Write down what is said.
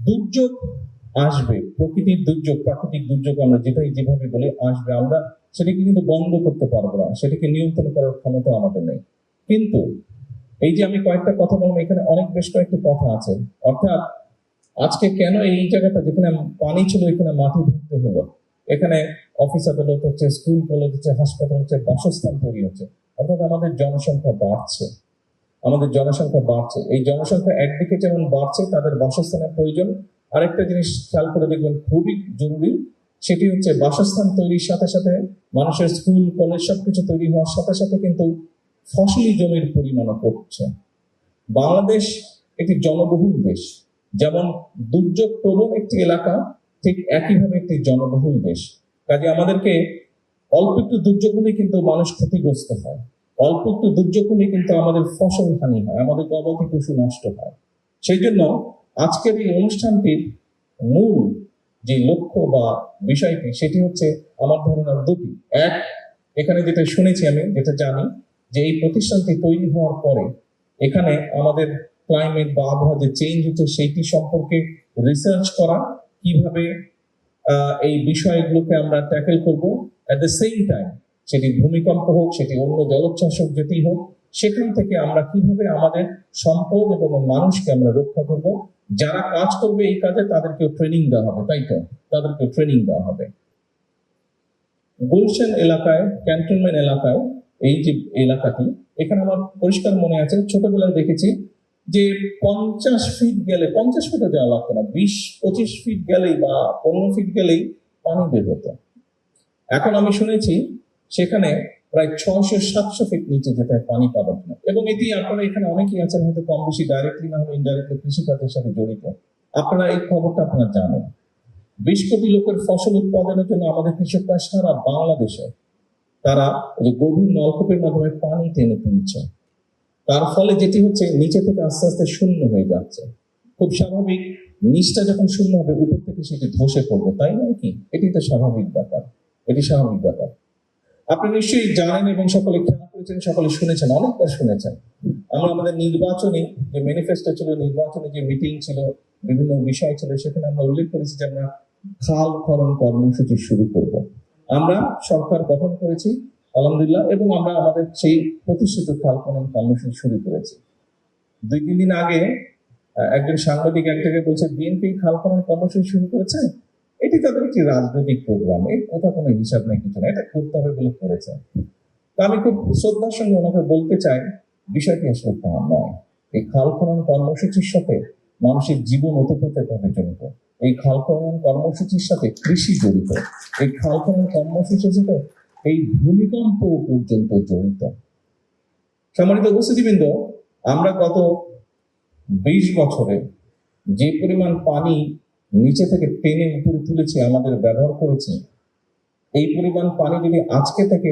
দুর্যোগ আসবে, প্রকৃতির দুর্যোগ, প্রাকৃতিক দুর্যোগ আমরা যেটাই যেভাবে বলে আসবে, আমরা সেটাকে কিন্তু বন্ধ করতে পারবো না, সেটাকে নিয়ন্ত্রণ করার ক্ষমতা আমাদের নেই। কিন্তু এই যে আমি কয়েকটা কথা বলবো, এখানে অনেক বেশ কয়েকটি কথা আছে। অর্থাৎ আজকে কেন এই জায়গাটা যেখানে পানি ছিল এখানে মাটি ভর্তি হলো, এখানে অফিস আদালত হচ্ছে, স্কুল কলেজ হচ্ছে, হাসপাতাল হচ্ছে, বাসস্থান তৈরি হচ্ছে। অর্থাৎ আমাদের জনসংখ্যা বাড়ছে, আমাদের জনসংখ্যা বাড়ছে। এই জনসংখ্যা একদিকে যেমন বাড়ছে, তাদের বাসস্থানের প্রয়োজন। আরেকটা জিনিস খেয়াল করে দেখবেন খুবই জরুরি, সেটি হচ্ছে বাসস্থান তৈরির সাথে সাথে মানুষের স্কুল কলেজ সবকিছু তৈরি হওয়ার সাথে সাথে কিন্তু ফসলি জমির পরিমাণও কমছে। বাংলাদেশ একটি জনবহুল দেশ, যেমন দুর্যোগ প্রবণ একটি এলাকা, ঠিক একইভাবে একটি জনবহুল দেশ। কাজে আমাদেরকে অল্প একটু দুর্যোগ হলে কিন্তু মানুষ ক্ষতিগ্রস্ত হয়, অল্প একটু দুর্যোগ হলে কিন্তু আমাদের ফসল হানি হয়, আমাদের গবাদি পশু নষ্ট হয়। সেই জন্য আজকের এই অনুষ্ঠানটির মূল যে লক্ষ্য বা বিষয়টি, সেটি হচ্ছে আমার ধারণা দুটি। এক, এখানে যেটা শুনেছি, আমি যেটা জানি, যে এই প্রতিষ্ঠানটি তৈরি হওয়ার পরে এখানে আমাদের ক্লাইমেট বা আবহাওয়া যে চেঞ্জ হচ্ছে সেইটি সম্পর্কে রিসার্চ করা, কিভাবে এই বিষয়গুলোকে আমরা ট্যাকেল করব। অ্যাট দ্য সেম টাইম সেটি ভূমিকম্প হোক, সেটি অন্য জলোচ্ছ্বাস হোক, যেটি হোক, সেখান থেকে আমরা কিভাবে আমাদের সম্পদ এবং মানুষকে আমরা রক্ষা করব। যারা কাজ করবে এই কাজে তাদেরকেও ট্রেনিং দেওয়া হবে, তাই তো, তাদেরকেও ট্রেনিং দেওয়া হবে। গুলশান এলাকায়, ক্যান্টনমেন্ট এলাকায়, এই যে এলাকাটি, এখানে আমার পরিষ্কার মনে আছে, ছোটবেলায় দেখেছি যে 50 ফিট গেলে, 50 ফিটও যাওয়া লাগতো না, 20-25 ফিট গেলেই বা 15 ফিট গেলেই পানি বের হতো। এখন আমি শুনেছি সেখানে প্রায় 600-700 ফিট নিচে যেতে পানি পাবেন না। এবং এটি আপনারা এখানে অনেকেই আছেন হয়তো কম বেশি ডাইরেক্টলি না হলে ইনডাইরেক্টলি কৃষিকাজের সাথে জড়িত, আপনারা এই খবরটা আপনারা জানেন। 20 কোটি লোকের ফসল উৎপাদনের জন্য আমাদের কৃষকরা সারা বাংলাদেশে তারা যে গভীর নলকূপের মাধ্যমে পানি টেনে তুলছে, তার ফলে যেটি হচ্ছে নিচে থেকে আস্তে আস্তে শূন্য হয়ে যাচ্ছে। খুব স্বাভাবিক, নিচটা যখন শূন্য হবে উপর থেকে সেটি ধসে পড়বে, তাই নয় কি? এটি তো স্বাভাবিক ব্যাপার, এটি স্বাভাবিক ব্যাপার। আপনি নিশ্চয়ই জানেন এবং সকলে খেয়াল করেছেন, সকলে শুনেছেন, অনেকবার শুনেছেন। আমরা আমাদের নির্বাচনী যে ম্যানিফেস্টো ছিল, নির্বাচনী যে মিটিং ছিল, বিভিন্ন বিষয় ছিল, সেখানে আমরা উল্লেখ করেছি যে আমরা খাল খনন কর্মসূচি শুরু করব। আমরা সরকার গঠন করেছি আলহামদুলিল্লাহ, এবং আমরা আমাদের সেই প্রতিষ্ঠিত খাল খনন কর্মসূচি শুরু করেছি। 2-3 দিন আগে একজন সাংবাদিক এক জায়গায় বলছে বিএনপি খাল খনন কর্মসূচি শুরু করেছে, এটি তাদের একটি রাজনৈতিক প্রোগ্রাম, এই কথা কোনো হিসাব নেই, কিছু না, এটা করতে হবে বলে করেছে। তা আমি খুব শ্রদ্ধার সঙ্গে ওনাকে বলতে চাই, বিষয়টি আসলে তা নয়। এই খাল খনন কর্মসূচির সাথে মানুষের জীবন ওতপ্রোতভাবে জড়িত, এই খাল খনন কর্মসূচির সাথে কৃষি জড়িত, এই খাল খনন কর্মসূচির সাথে এই ভূমিকম্প পর্যন্ত জড়িত। সম্মানিত উপস্থিতিবৃন্দ, আমরা গত 20 বছরে যে পরিমাণ পানি নিচে থেকে টেনে উপরে তুলেছি, আমাদের ব্যবহার করেছি, এই পরিমাণ পানি যদি আজকে থেকে